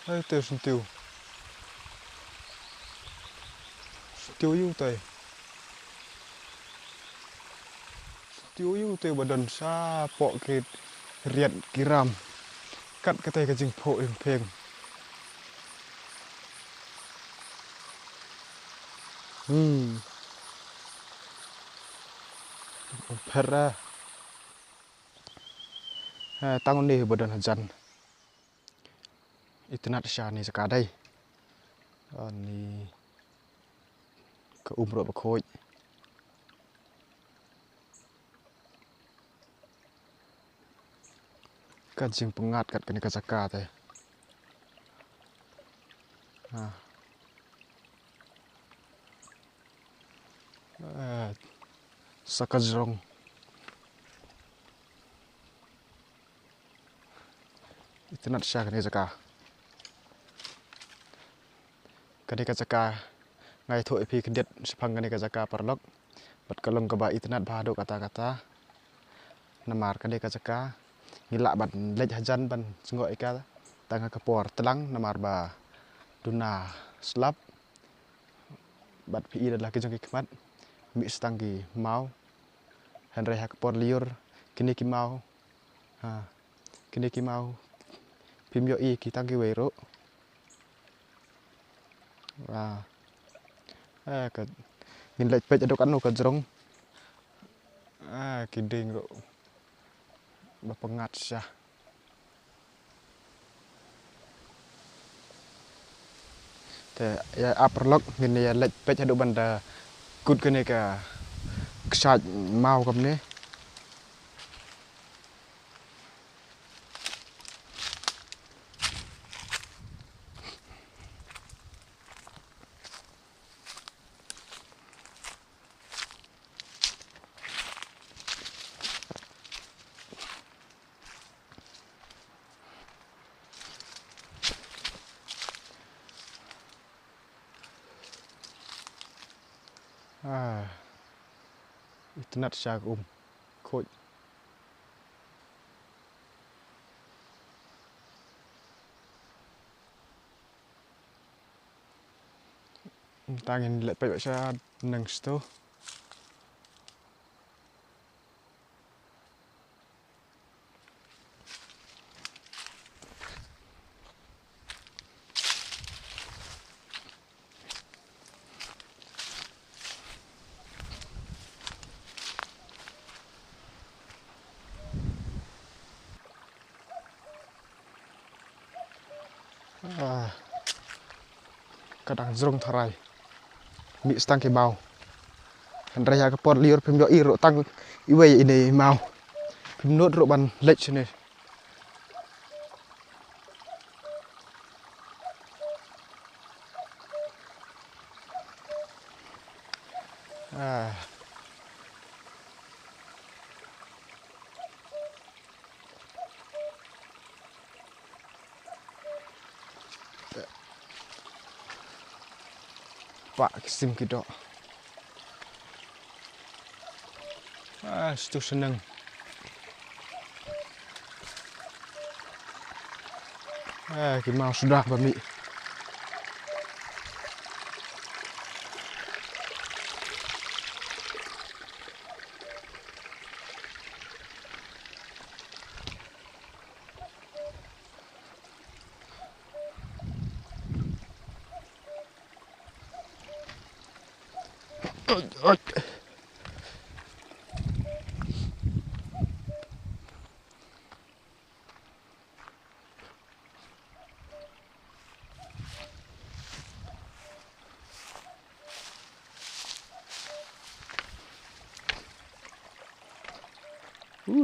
Ê, tiêu xin tiêu. Tiêu yêu tề. Tiêu yêu tề badan sa pok ke riat kiram. Kat kata ke jing po yang peng. Perra. Tangon ni badan hajan. Itinat sya ni sekadai. Ni ke umro bakoj. Kan jing pengat kat kini kacaka teh. Sakajrong. Itinat sya kini kacaka. Kini kacaka ngai thoi pi kedet sepang kini kacaka perlok. Bat kalong keba itinat bahado kata-kata. Namar kini kacaka. Ngilak ban lej hajan ban sengok ika tangga kepor telang namar ba duna slap bat pi adalah kijong hikmat mi stanggi mau henry kepor liur kini ki mau pimyo i ki tanggi wero ke ngin lej pej adok anu ke jerong kiding ro bapengat syah. Te ya aperlok ngin ya lej pej adok banda kut kene ka ksaj mau kam ni. Itinat syak khoj. Tangin lej pej sya nang sto. Kadang jerong tharai mi stang ke mau henry ke por liur pimyo i ro tang iwe ini mau pimnot ro ban lej sini pak kisim kidok. Situ seneng. Mau sudah bami.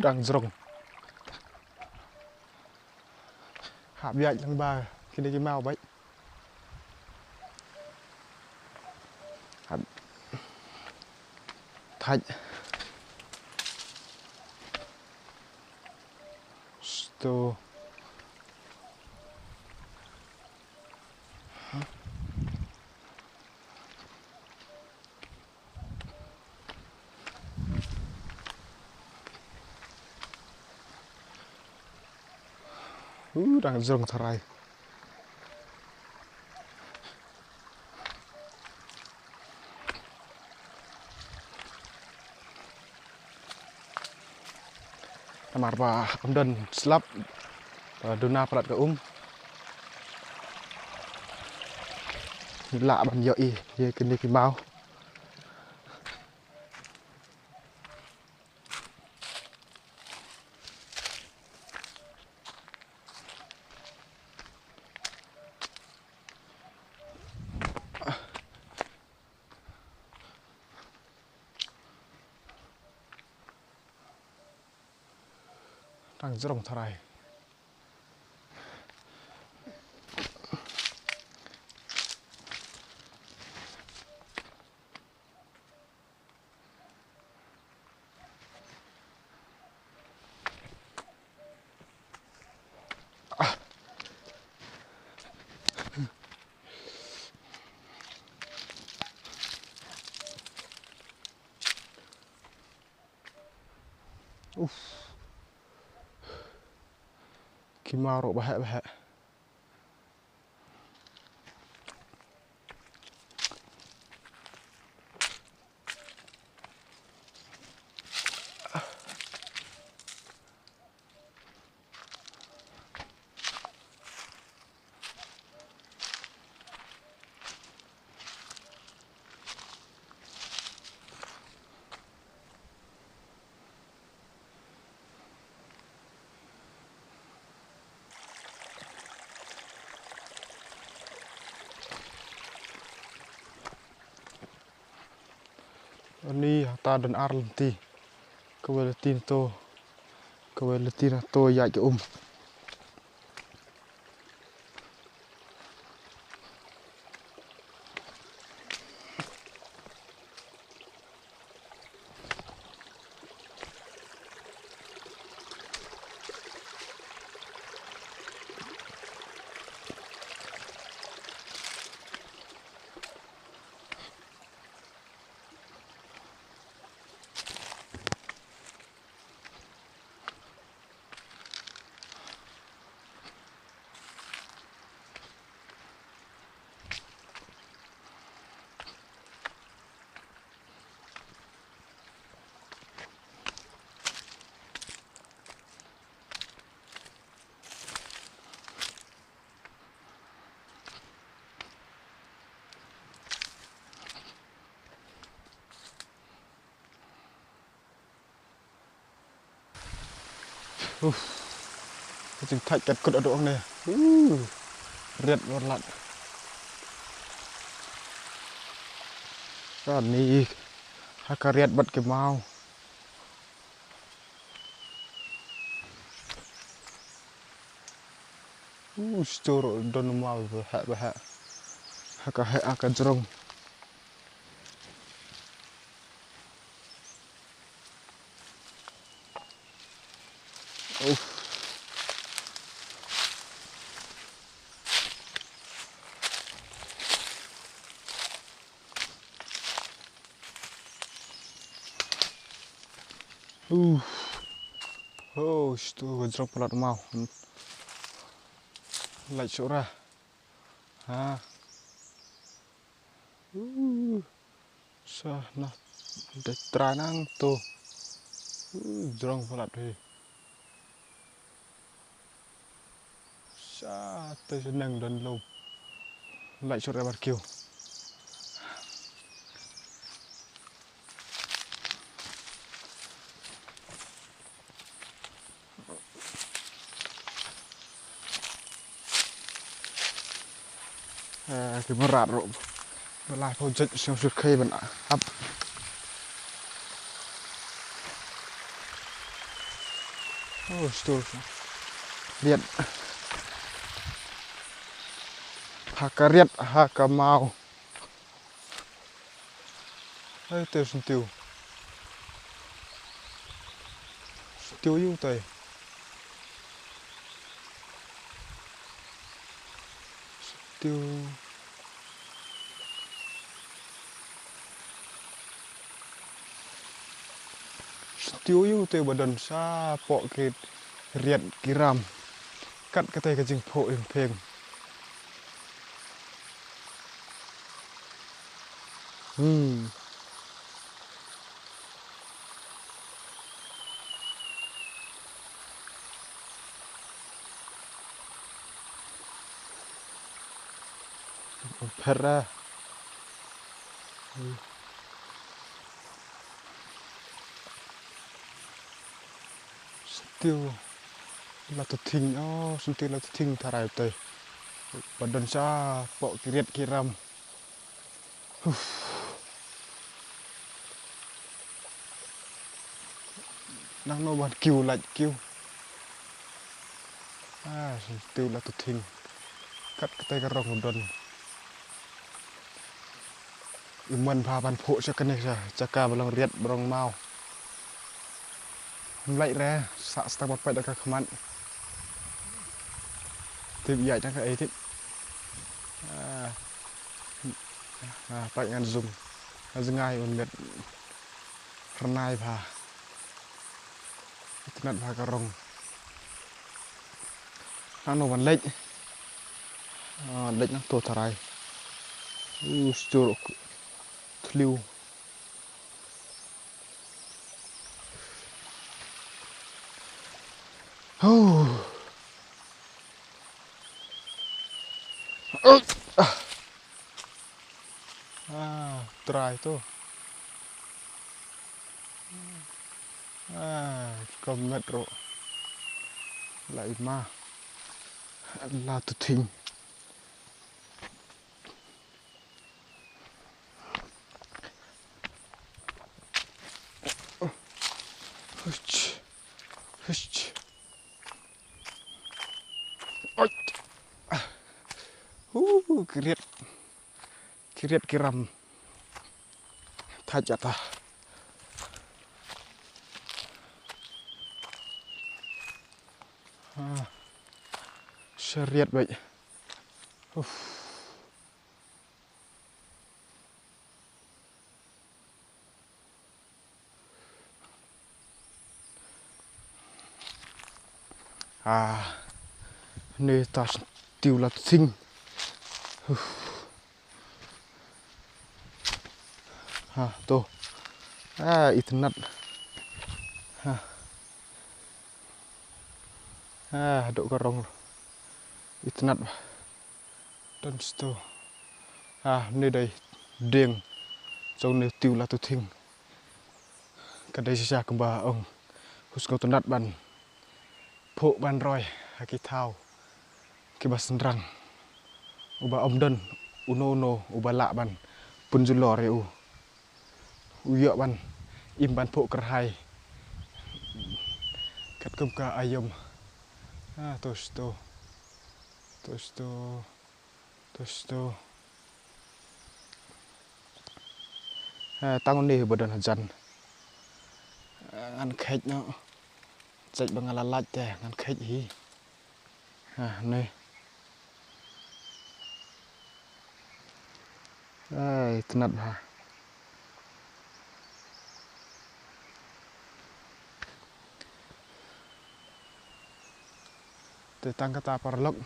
Đang jerong. Hạ biạch thằng ba khi đây cái mau bấy. Thạch. Sto. Đang jerong tharai. mar ba amdan slap dona plat ka lạ bằng dội ye kini ki mau đang rong thay ki mau ro bahak bahak ni ta dan arlenti keweletin to ya keจึงทัดกัดกดเอาดวงเนี่ยเรียดวันละก็นี่อีกฮักเรียดบัดเก็บเมาสโตรดนมาbahakฮักakan jerong itu gajrong pelat mau lại chỗ ra sa na de tranang to gajrong pelat he sa te senang dan lâu lại chỗ ra bạc kiều cái merat ro lai project yang sudah kai ben up store lihat hakariat hakamau tiêu tiêu yêu tay tiêu yêu tay badan sa po ke riat kiram kat kate ka jing po ing pheng Perra. Still là tụt thình still là tụt thình thà lại tới và đồn xa bộ kiệt kiram đang nô bàn kêu lại kêu still là tụt thình cắt cái tay cái rong đồn mìnhพา bàn phụ cho cái này ra cho cả bằng riết bằng mau lại ra sạ start một phải được các bạn thì bây giờ chắc cái ấy thế phải ngăn dùng ngay ổn định nay và nặn và cà rồng ăn nấu bánh lệch lệch nó tổ thải chuột liu try tuh cầm metro lại mà là tụt thình kiret kiram thajata seriat vậy nơi ta tiêu là sinh tuh itu nat độ cà rồng itu nat dan situ nơi đây điền trong nơi tiêu là tu thinh cái đây sẽ cùng bà ông hút ngô tu nat ban phụ ban roi cái thao cái bà sân răng uba om đơn uno uba lạ ban punjulor reu uyok ban im ban phụ kerhai kat kumka ayam tos to tăng ni berdon hajan ngan khách nó chạy bằng là lạch tè ngan khách hi này tenat ha tentang kata parlok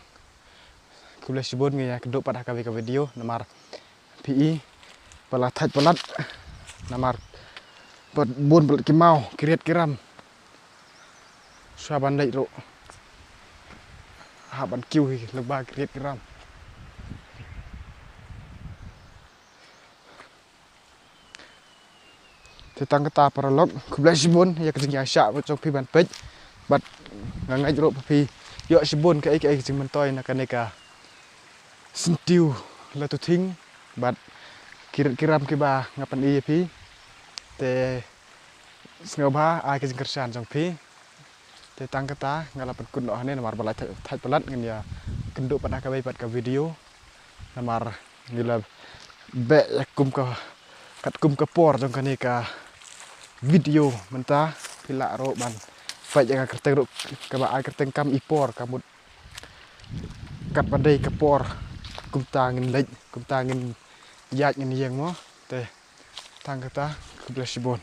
kuliah sibun ngi keduk pada ka video nomor PI pala thaj palat nomor bot bun bel kimau kiret kiram saban lei ro ha ban kiu hi leba kiret kiram tentang kata parlok kuliah sibun ya kejeng syak trong pi ban pej bat ngai ro pi yo sibun cái chừng mình toi là cái này cả xin tiêu là tôi thính bát kiram cái bà ngapan iya pi te ngau ba ai cái kerjaan trong pi te tang kata ngalapan kun loh này nomor balai thaj pelat ngan ya kenduk pada kabai pat ka video nomor ngila be kum ka kat kum ka por trong cái này cả video menta pila ro ban vậy jangan kerteng ro ka ba ai kerteng kam ipor kamut kat bandai ka por kum ta ngin lej kum ta ngin yaj ngin yeng mo te tang kata kubla sibon